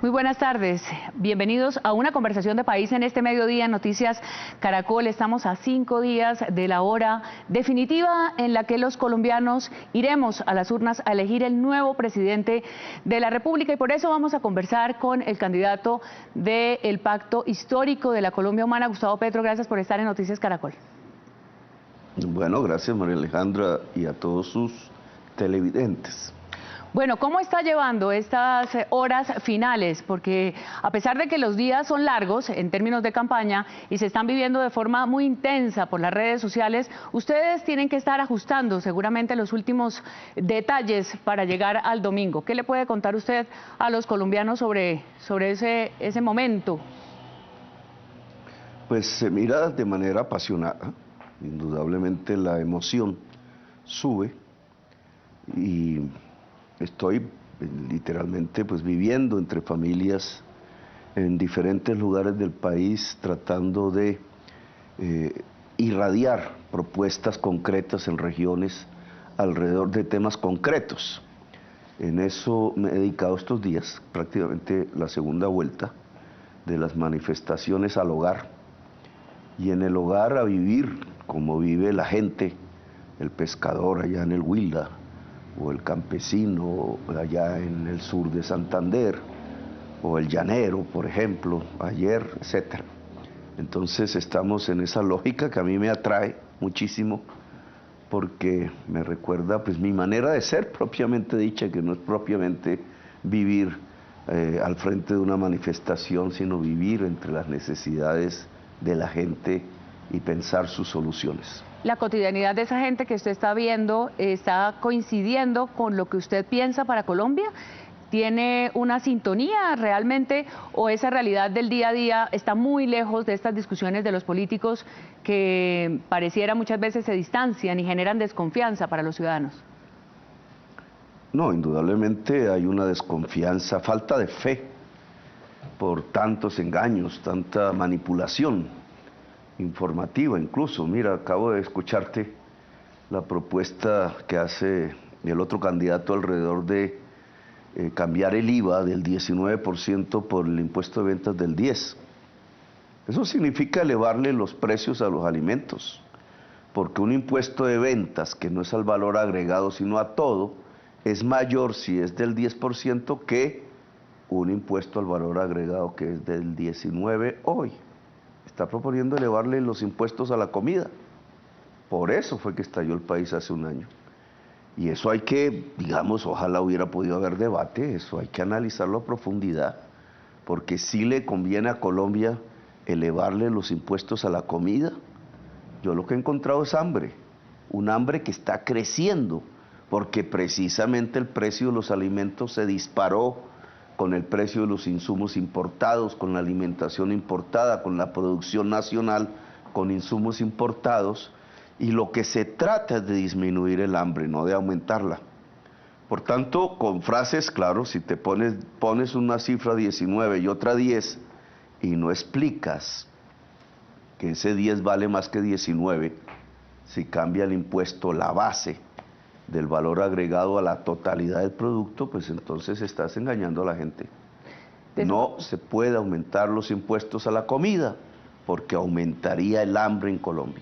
Muy buenas tardes, bienvenidos a una conversación de país en este mediodía en Noticias Caracol. Estamos a 5 días de la hora definitiva en la que los colombianos iremos a las urnas a elegir el nuevo presidente de la República, y por eso vamos a conversar con el candidato del Pacto Histórico de la Colombia Humana, Gustavo Petro. Gracias por estar en Noticias Caracol. Bueno, gracias María Alejandra y a todos sus televidentes. Bueno, ¿cómo está llevando estas horas finales? Porque a pesar de que los días son largos en términos de campaña y se están viviendo de forma muy intensa por las redes sociales, ustedes tienen que estar ajustando seguramente los últimos detalles para llegar al domingo. ¿Qué le puede contar usted a los colombianos sobre ese momento? Pues se mira de manera apasionada, indudablemente la emoción sube y estoy literalmente pues viviendo entre familias en diferentes lugares del país tratando de irradiar propuestas concretas en regiones alrededor de temas concretos. En eso me he dedicado estos días, prácticamente la segunda vuelta de las manifestaciones al hogar, y en el hogar a vivir como vive la gente, el pescador allá en el Huila, o el campesino allá en el sur de Santander, o el llanero, por ejemplo, ayer, etc. Entonces estamos en esa lógica que a mí me atrae muchísimo, porque me recuerda pues mi manera de ser propiamente dicha, que no es propiamente vivir al frente de una manifestación, sino vivir entre las necesidades de la gente y pensar sus soluciones. ¿La cotidianidad de esa gente que usted está viendo está coincidiendo con lo que usted piensa para Colombia? ¿Tiene una sintonía realmente, o esa realidad del día a día está muy lejos de estas discusiones de los políticos que pareciera muchas veces se distancian y generan desconfianza para los ciudadanos? No, indudablemente hay una desconfianza, falta de fe por tantos engaños, tanta manipulación informativa incluso. Mira, acabo de escucharte la propuesta que hace el otro candidato alrededor de cambiar el IVA del 19% por el impuesto de ventas del 10%. Eso significa elevarle los precios a los alimentos, porque un impuesto de ventas que no es al valor agregado sino a todo, es mayor si es del 10% que un impuesto al valor agregado que es del 19% hoy. Está proponiendo elevarle los impuestos a la comida. Por eso fue que estalló el país hace un año. Y eso hay que, digamos, ojalá hubiera podido haber debate, eso hay que analizarlo a profundidad, porque sí le conviene a Colombia elevarle los impuestos a la comida. Yo lo que he encontrado es hambre, un hambre que está creciendo, porque precisamente el precio de los alimentos se disparó con el precio de los insumos importados, con la alimentación importada, con la producción nacional, con insumos importados, y lo que se trata es de disminuir el hambre, no de aumentarla. Por tanto, con frases, claro, si te pones una cifra 19 y otra 10, y no explicas que ese 10 vale más que 19, si cambia el impuesto, la base del valor agregado a la totalidad del producto, pues entonces estás engañando a la gente. No se puede aumentar los impuestos a la comida, porque aumentaría el hambre en Colombia.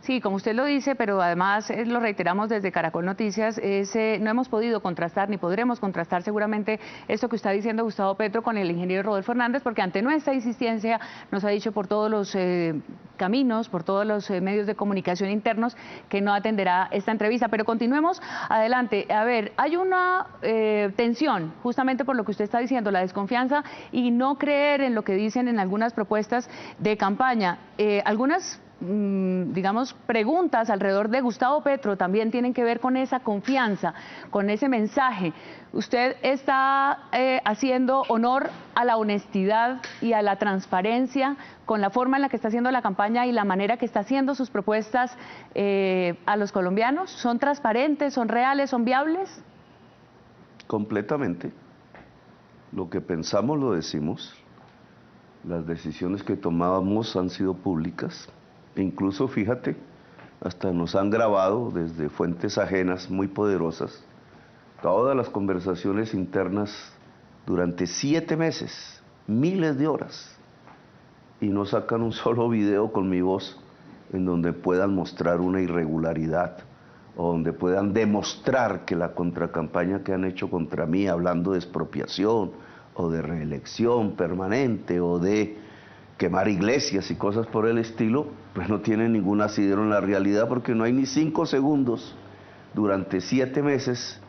Sí, como usted lo dice, pero además lo reiteramos desde Caracol Noticias, no hemos podido contrastar ni podremos contrastar seguramente esto que está diciendo Gustavo Petro con el ingeniero Rodolfo Hernández, porque ante nuestra insistencia nos ha dicho por todos los caminos, por todos los medios de comunicación internos, que no atenderá esta entrevista. Pero continuemos adelante. A ver, hay una tensión justamente por lo que usted está diciendo, la desconfianza y no creer en lo que dicen en algunas propuestas de campaña. Algunas digamos, preguntas alrededor de Gustavo Petro también tienen que ver con esa confianza, con ese mensaje. Usted está haciendo honor a la honestidad y a la transparencia con la forma en la que está haciendo la campaña y la manera que está haciendo sus propuestas a los colombianos. ¿Son transparentes, son reales, son viables? Completamente. Lo que pensamos lo decimos. Las decisiones que tomábamos han sido públicas. Incluso, fíjate, hasta nos han grabado desde fuentes ajenas muy poderosas todas las conversaciones internas durante 7 meses, miles de horas, y no sacan un solo video con mi voz en donde puedan mostrar una irregularidad o donde puedan demostrar que la contracampaña que han hecho contra mí, hablando de expropiación o de reelección permanente o de quemar iglesias y cosas por el estilo, pues no tiene ningún asidero en la realidad, porque no hay ni 5 segundos durante 7 meses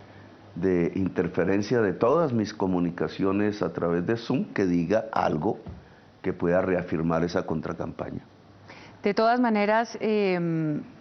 de interferencia de todas mis comunicaciones a través de Zoom que diga algo que pueda reafirmar esa contracampaña. De todas maneras,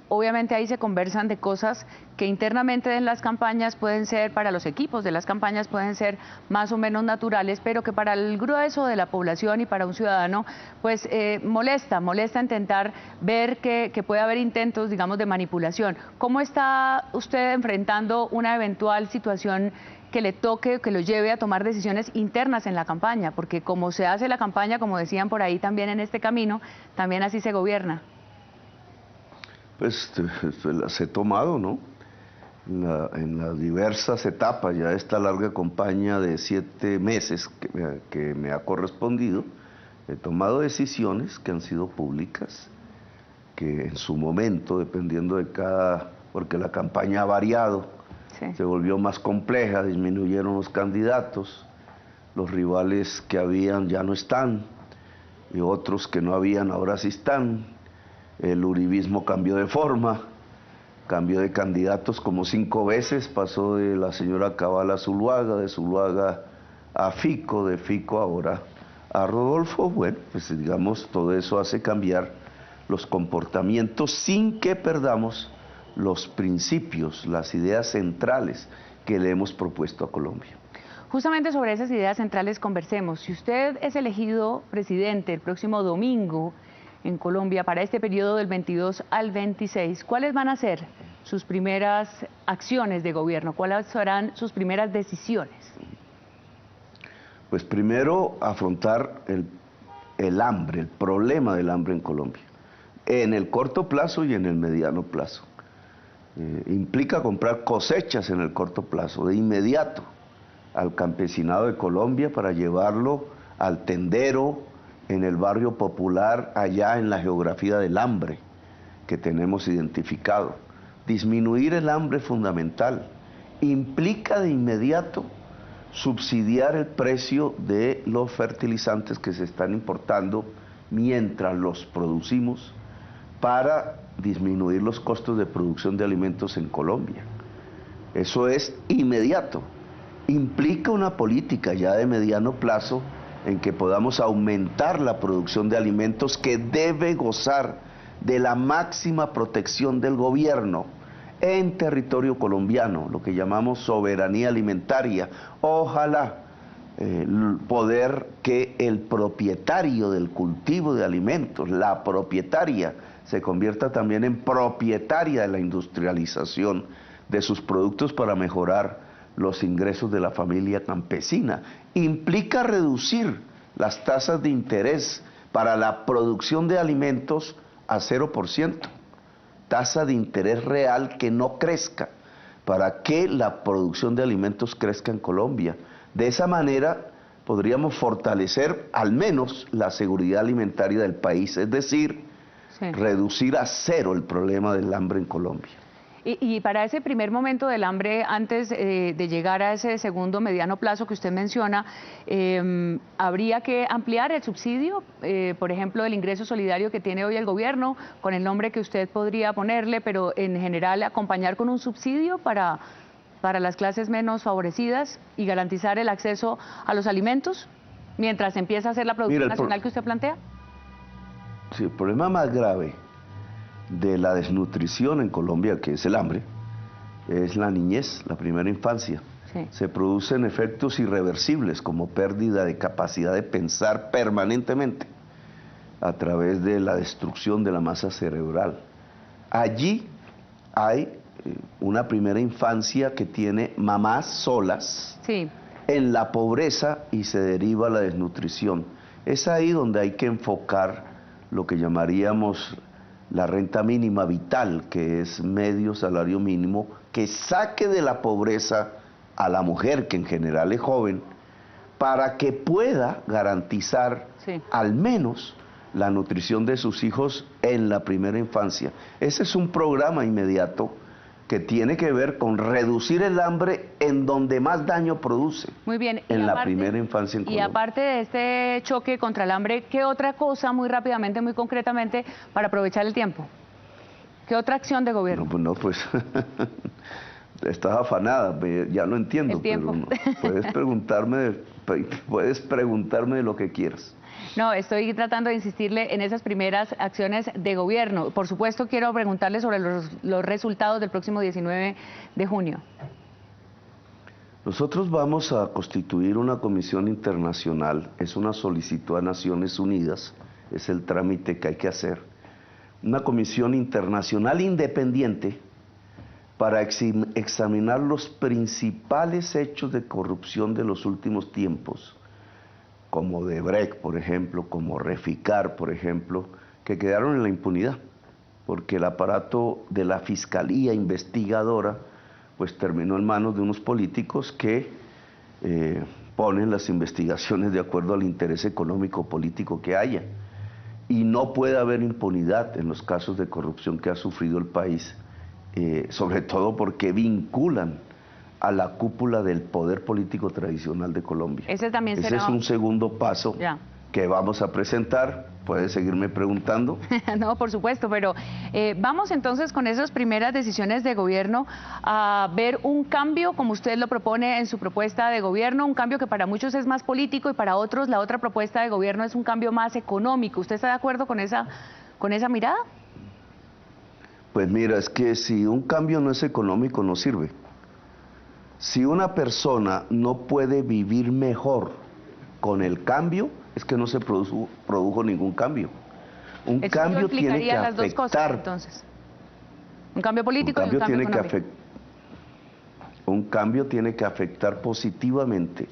obviamente ahí se conversan de cosas que internamente en las campañas pueden ser, para los equipos de las campañas pueden ser más o menos naturales, pero que para el grueso de la población y para un ciudadano, pues molesta intentar ver que puede haber intentos, digamos, de manipulación. ¿Cómo está usted enfrentando una eventual situación que le toque, que lo lleve a tomar decisiones internas en la campaña? Porque como se hace la campaña, como decían por ahí también en este camino, también así se gobierna. Pues las he tomado, ¿no? En las diversas etapas, ya esta larga campaña de 7 meses que me ha correspondido, he tomado decisiones que han sido públicas, que en su momento, dependiendo de porque la campaña ha variado, sí, se volvió más compleja, disminuyeron los candidatos, los rivales que habían ya no están, y otros que no habían ahora sí están. El uribismo cambió de forma, cambió de candidatos como 5 veces, pasó de la señora Cabal a Zuluaga, de Zuluaga a Fico, de Fico ahora a Rodolfo. Bueno, pues digamos, todo eso hace cambiar los comportamientos sin que perdamos los principios, las ideas centrales que le hemos propuesto a Colombia. Justamente sobre esas ideas centrales conversemos. Si usted es elegido presidente el próximo domingo en Colombia para este periodo del 22 al 26, ¿cuáles van a ser sus primeras acciones de gobierno? ¿Cuáles serán sus primeras decisiones? Pues primero afrontar el hambre, el problema del hambre en Colombia, en el corto plazo y en el mediano plazo. Implica comprar cosechas en el corto plazo, de inmediato, al campesinado de Colombia para llevarlo al tendero, en el barrio popular, allá en la geografía del hambre que tenemos identificado. Disminuir el hambre fundamental implica de inmediato subsidiar el precio de los fertilizantes que se están importando mientras los producimos para disminuir los costos de producción de alimentos en Colombia. Eso es inmediato. Implica una política ya de mediano plazo en que podamos aumentar la producción de alimentos, que debe gozar de la máxima protección del gobierno en territorio colombiano, lo que llamamos soberanía alimentaria. Ojalá poder que el propietario del cultivo de alimentos, la propietaria, se convierta también en propietaria de la industrialización de sus productos para mejorar los ingresos de la familia campesina. Implica reducir las tasas de interés para la producción de alimentos a 0%, tasa de interés real que no crezca, para que la producción de alimentos crezca en Colombia. De esa manera podríamos fortalecer al menos la seguridad alimentaria del país, es decir, sí, reducir a 0 el problema del hambre en Colombia. Y para ese primer momento del hambre, antes de llegar a ese segundo mediano plazo que usted menciona, ¿habría que ampliar el subsidio, por ejemplo, el ingreso solidario que tiene hoy el gobierno, con el nombre que usted podría ponerle, pero en general acompañar con un subsidio para las clases menos favorecidas y garantizar el acceso a los alimentos mientras empieza a hacer la producción nacional que usted plantea? Sí, el problema más grave de la desnutrición en Colombia, que es el hambre, es la niñez, la primera infancia. Sí. Se producen efectos irreversibles como pérdida de capacidad de pensar permanentemente a través de la destrucción de la masa cerebral. Allí hay una primera infancia que tiene mamás solas, sí, en la pobreza, y se deriva la desnutrición. Es ahí donde hay que enfocar lo que llamaríamos la renta mínima vital, que es medio salario mínimo, que saque de la pobreza a la mujer, que en general es joven, para que pueda garantizar al menos la nutrición de sus hijos en la primera infancia. Ese es un programa inmediato que tiene que ver con reducir el hambre en donde más daño produce. Muy bien. En la primera infancia en Colombia. Y aparte de este choque contra el hambre, ¿qué otra cosa, muy rápidamente, muy concretamente, para aprovechar el tiempo? ¿Qué otra acción de gobierno? No, pues estás afanada, ya lo entiendo. El tiempo. Pero puedes preguntarme de lo que quieras. No, estoy tratando de insistirle en esas primeras acciones de gobierno. Por supuesto, quiero preguntarle sobre los resultados del próximo 19 de junio. Nosotros vamos a constituir una comisión internacional, es una solicitud a Naciones Unidas, es el trámite que hay que hacer. Una comisión internacional independiente para examinar los principales hechos de corrupción de los últimos tiempos, como Odebrecht, por ejemplo, como Reficar, por ejemplo, que quedaron en la impunidad, porque el aparato de la Fiscalía investigadora pues terminó en manos de unos políticos que ponen las investigaciones de acuerdo al interés económico político que haya. Y no puede haber impunidad en los casos de corrupción que ha sufrido el país, sobre todo porque vinculan a la cúpula del poder político tradicional de Colombia. Ese es un segundo paso que vamos a presentar. ¿Puedes seguirme preguntando? No, por supuesto, pero vamos entonces con esas primeras decisiones de gobierno a ver un cambio, como usted lo propone en su propuesta de gobierno, un cambio que para muchos es más político y para otros la otra propuesta de gobierno es un cambio más económico. ¿Usted está de acuerdo con esa mirada? Pues mira, es que si un cambio no es económico, no sirve. Si una persona no puede vivir mejor con el cambio, es que no se produjo ningún cambio. Un cambio tiene que las dos cosas, entonces. Un cambio político y un cambio económico. Un cambio tiene que afectar positivamente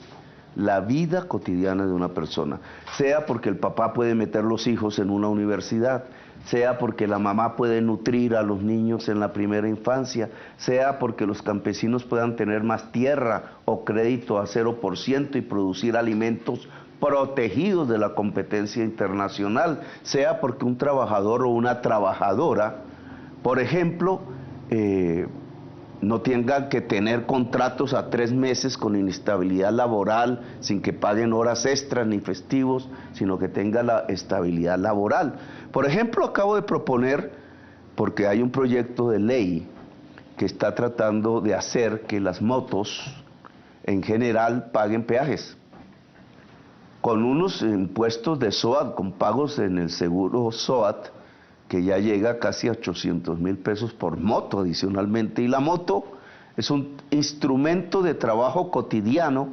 la vida cotidiana de una persona, sea porque el papá puede meter los hijos en una universidad, sea porque la mamá puede nutrir a los niños en la primera infancia, sea porque los campesinos puedan tener más tierra o crédito a 0% y producir alimentos protegidos de la competencia internacional, sea porque un trabajador o una trabajadora, por ejemplo, no tengan que tener contratos a 3 meses con inestabilidad laboral, sin que paguen horas extras ni festivos, sino que tenga la estabilidad laboral. Por ejemplo, acabo de proponer, porque hay un proyecto de ley que está tratando de hacer que las motos en general paguen peajes, con unos impuestos de SOAT, con pagos en el seguro SOAT, que ya llega casi a 800.000 pesos por moto adicionalmente, y la moto es un instrumento de trabajo cotidiano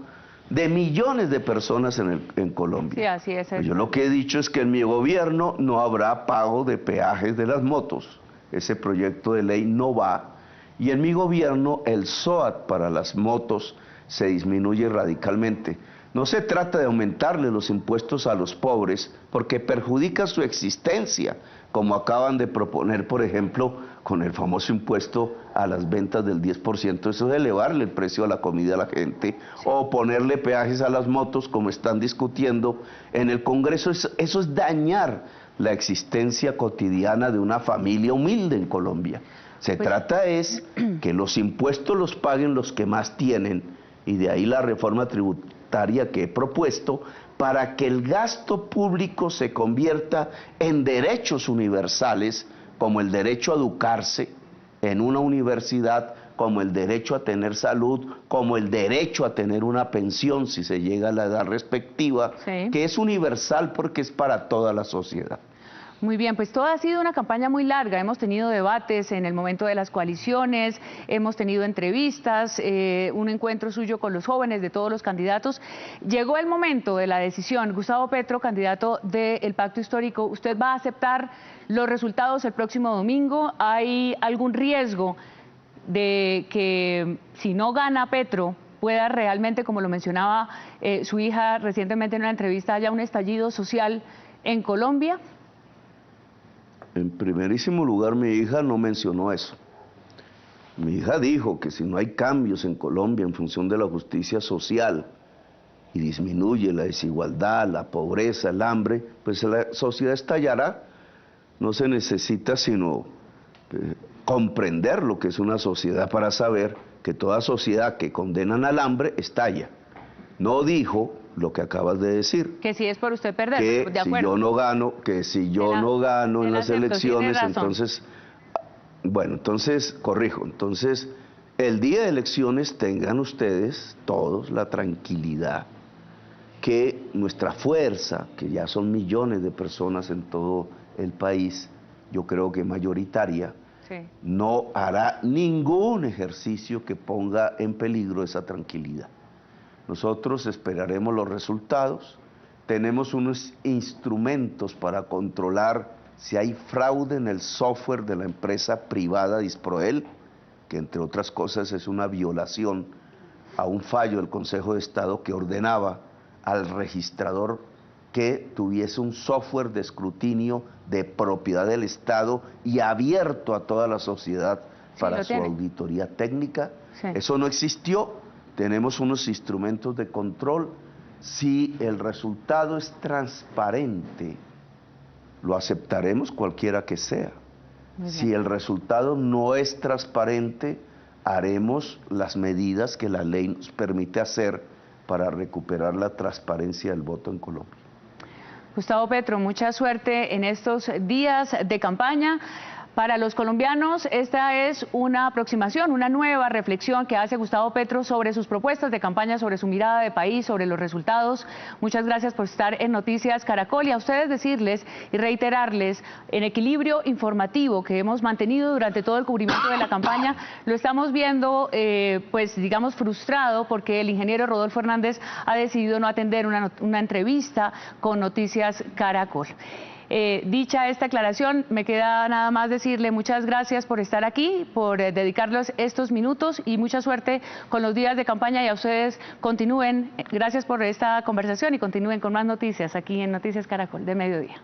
de millones de personas en Colombia. Sí, así es. Pues yo lo que he dicho es que en mi gobierno no habrá pago de peajes de las motos, ese proyecto de ley no va, y en mi gobierno el SOAT para las motos se disminuye radicalmente. No se trata de aumentarle los impuestos a los pobres porque perjudica su existencia, como acaban de proponer, por ejemplo, con el famoso impuesto a las ventas del 10%, eso es elevarle el precio a la comida a la gente, o ponerle peajes a las motos, como están discutiendo en el Congreso. Eso es dañar la existencia cotidiana de una familia humilde en Colombia. Se trata es que los impuestos los paguen los que más tienen, y de ahí la reforma tributaria que he propuesto, para que el gasto público se convierta en derechos universales, como el derecho a educarse en una universidad, como el derecho a tener salud, como el derecho a tener una pensión si se llega a la edad respectiva, que es universal porque es para toda la sociedad. Muy bien, pues toda ha sido una campaña muy larga, hemos tenido debates en el momento de las coaliciones, hemos tenido entrevistas, un encuentro suyo con los jóvenes de todos los candidatos. Llegó el momento de la decisión. Gustavo Petro, candidato del Pacto Histórico, ¿usted va a aceptar los resultados el próximo domingo? ¿Hay algún riesgo de que si no gana Petro pueda realmente, como lo mencionaba su hija recientemente en una entrevista, haya un estallido social en Colombia? En primerísimo lugar, mi hija no mencionó eso. Mi hija dijo que si no hay cambios en Colombia en función de la justicia social, y disminuye la desigualdad, la pobreza, el hambre, pues la sociedad estallará. No se necesita sino comprender lo que es una sociedad para saber que toda sociedad que condenan al hambre estalla. No dijo lo que acabas de decir. Que si es por usted perder, que de acuerdo. Si yo no gano, que si yo no gano en las elecciones, entonces, bueno, entonces, corrijo, entonces, el día de elecciones tengan ustedes, todos, la tranquilidad que nuestra fuerza, que ya son millones de personas en todo el país, yo creo que mayoritaria, sí, no hará ningún ejercicio que ponga en peligro esa tranquilidad. Nosotros esperaremos los resultados, tenemos unos instrumentos para controlar si hay fraude en el software de la empresa privada Disproel, que entre otras cosas es una violación a un fallo del Consejo de Estado que ordenaba al registrador que tuviese un software de escrutinio de propiedad del Estado y abierto a toda la sociedad para su auditoría técnica. Sí. Eso no existió, tenemos unos instrumentos de control. Si el resultado es transparente, lo aceptaremos cualquiera que sea. Si el resultado no es transparente, haremos las medidas que la ley nos permite hacer para recuperar la transparencia del voto en Colombia. Gustavo Petro, mucha suerte en estos días de campaña. Para los colombianos, esta es una aproximación, una nueva reflexión que hace Gustavo Petro sobre sus propuestas de campaña, sobre su mirada de país, sobre los resultados. Muchas gracias por estar en Noticias Caracol y a ustedes decirles y reiterarles en equilibrio informativo que hemos mantenido durante todo el cubrimiento de la campaña. Lo estamos viendo, pues digamos, frustrado porque el ingeniero Rodolfo Hernández ha decidido no atender una entrevista con Noticias Caracol. Dicha esta aclaración, me queda nada más decirle muchas gracias por estar aquí, por dedicarles estos minutos y mucha suerte con los días de campaña y a ustedes continúen, gracias por esta conversación y continúen con más noticias aquí en Noticias Caracol de Mediodía.